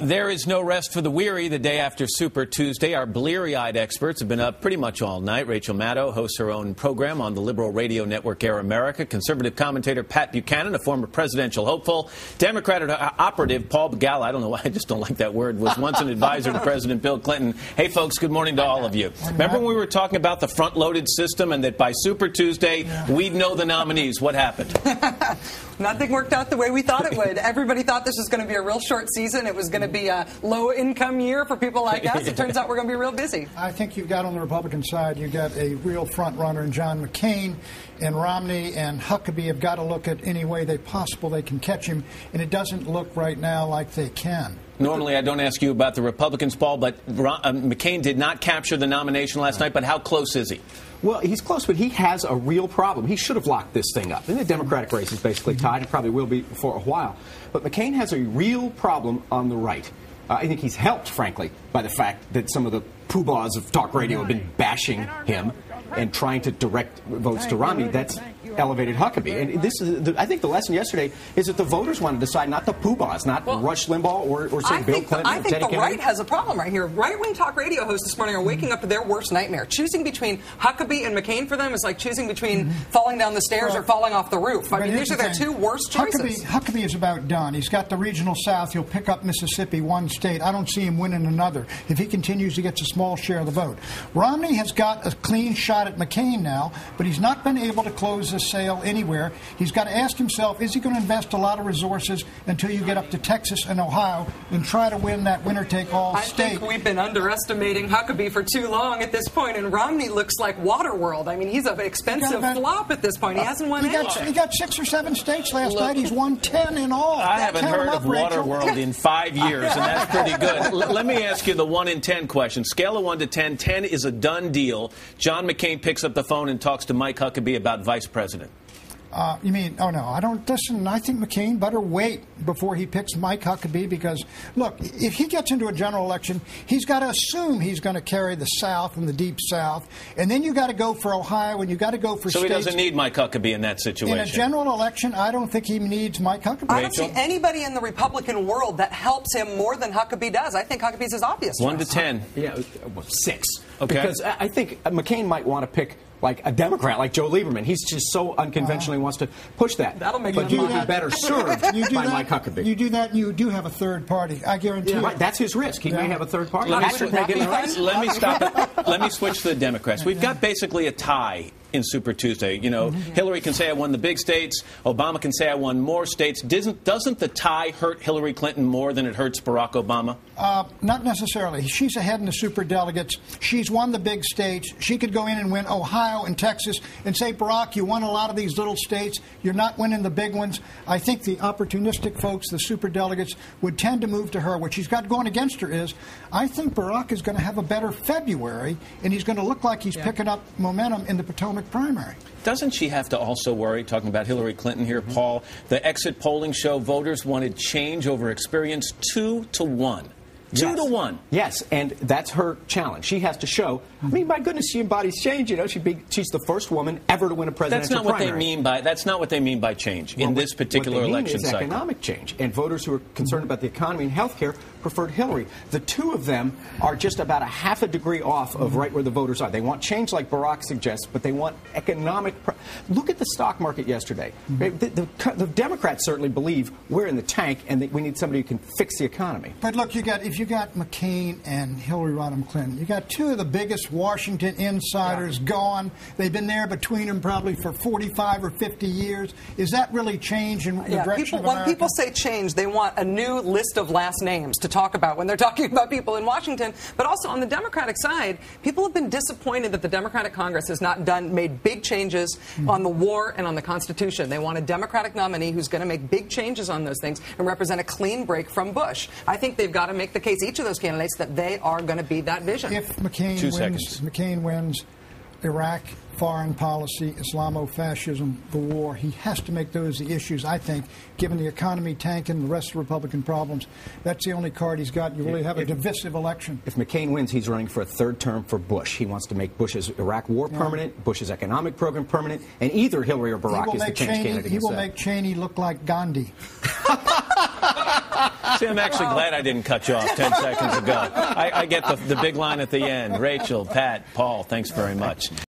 There is no rest for the weary the day after Super Tuesday. Our bleary-eyed experts have been up pretty much all night. Rachel Maddow hosts her own program on the liberal radio network Air America. Conservative commentator Pat Buchanan, a former presidential hopeful. Democratic operative Paul Begala, I don't know why I just don't like that word, was once an advisor to President Bill Clinton. Hey, folks, good morning to all of you. Remember when we were talking about the front-loaded system and that by Super Tuesday we'd know the nominees? What happened? Nothing worked out the way we thought it would. Everybody thought this was going to be a real short season. It was going to be a low-income year for people like us. It turns out we're going to be real busy. I think you've got on the Republican side, you've got a real front-runner in John McCain, and Romney and Huckabee have got to look at any way they can catch him, and it doesn't look right now like they can. Normally, I don't ask you about the Republicans, Paul, but McCain did not capture the nomination last night, but how close is he? Well, he's close, but he has a real problem. He should have locked this thing up. And the Democratic race is basically tied. It probably will be for a while. But McCain has a real problem on the right. I think he's helped, frankly, by the fact that some of the poobahs of talk radio have been bashing him and trying to direct votes to Romney. That's elevated Huckabee. And this is, I think the lesson yesterday is that the voters want to decide, not the poobahs, not Rush Limbaugh or say Bill Clinton. I think the right has a problem right here. Right-wing talk radio hosts this morning are waking up to their worst nightmare. Choosing between Huckabee and McCain for them is like choosing between falling down the stairs or falling off the roof. I mean, these are their two worst choices. Huckabee is about done. He's got the regional South. He'll pick up Mississippi, one state. I don't see him winning another. If he continues, he gets a small share of the vote. Romney has got a clean shot at McCain now, but he's not been able to close the sale anywhere. He's got to ask himself, is he going to invest a lot of resources until you get up to Texas and Ohio and try to win that winner-take-all state? I think we've been underestimating Huckabee for too long at this point, and Romney looks like Waterworld. I mean, he's an expensive flop at this point. He hasn't won anything. He got 6 or 7 states last night. He's won 10 in all. I haven't heard of Waterworld in 5 years, and that's pretty good. Let me ask you the 1 in 10 question. Scale of 1 to 10. 10 is a done deal. John McCain picks up the phone and talks to Mike Huckabee about vice president. You mean, oh, no, I don't listen. I think McCain better wait before he picks Mike Huckabee because, look, if he gets into a general election, he's got to assume he's going to carry the South and the Deep South. And then you got to go for Ohio and you got to go for states. So he doesn't need Mike Huckabee in that situation. In a general election, I don't think he needs Mike Huckabee. I don't see anybody in the Republican world that helps him more than Huckabee does. I think Huckabee's his obvious 1 to 10. Yeah, 6. Okay. Because I think McCain might want to pick like a Democrat, like Joe Lieberman. He's just so unconventionally wants to push that. That'll make but he'd be better served by Mike Huckabee. You do that, you do have a third party. I guarantee you. Right, that's his risk. He may have a third party. Let me stop it. Let me switch to the Democrats. We've got basically a tie in Super Tuesday. You know, Hillary can say I won the big states. Obama can say I won more states. Doesn't the tie hurt Hillary Clinton more than it hurts Barack Obama? Not necessarily. She's ahead in the superdelegates. She's won the big states. She could go in and win Ohio and Texas and say, Barack, you won a lot of these little states. You're not winning the big ones. I think the opportunistic folks, the superdelegates, would tend to move to her. What she's got going against her is, I think Barack is going to have a better February, and he's going to look like he's picking up momentum in the Potomac primary. Doesn't she have to also worry, talking about Hillary Clinton here, Paul, the exit polling show voters wanted change over experience 2 to 1. 2 to 1. Yes, and that's her challenge. She has to show. I mean, my goodness, she embodies change. You know, she's the first woman ever to win a presidential primary. That's not what they mean by change in this particular election cycle. What they mean is economic change, and voters who are concerned about the economy and health care preferred Hillary. The two of them are just about a half a degree off of right where the voters are. They want change like Barack suggests, but they want economic. Look at the stock market yesterday. The Democrats certainly believe we're in the tank and that we need somebody who can fix the economy. But look, if you got McCain and Hillary Rodham Clinton, you got two of the biggest Washington insiders gone. They've been there between them probably for 45 or 50 years. Is that really change in the direction of America? When people say change, they want a new list of last names to talk about when they're talking about people in Washington. But also on the Democratic side, people have been disappointed that the Democratic Congress has not made big changes on the war and on the Constitution. They want a Democratic nominee who's going to make big changes on those things and represent a clean break from Bush. I think they've got to make the case, each of those candidates, that they are going to be that vision. If McCain wins Iraq, foreign policy, Islamofascism, the war, he has to make those the issues, I think, given the economy tanking, the rest of the Republican problems. That's the only card he's got. You really have a divisive election. If McCain wins, he's running for a third term for Bush. He wants to make Bush's Iraq war permanent, Bush's economic program permanent, and either Hillary or Barack is the change candidate. He will make Cheney look like Gandhi. See, I'm actually glad I didn't cut you off 10 seconds ago. I get the big line at the end. Rachel, Pat, Paul, thanks very much.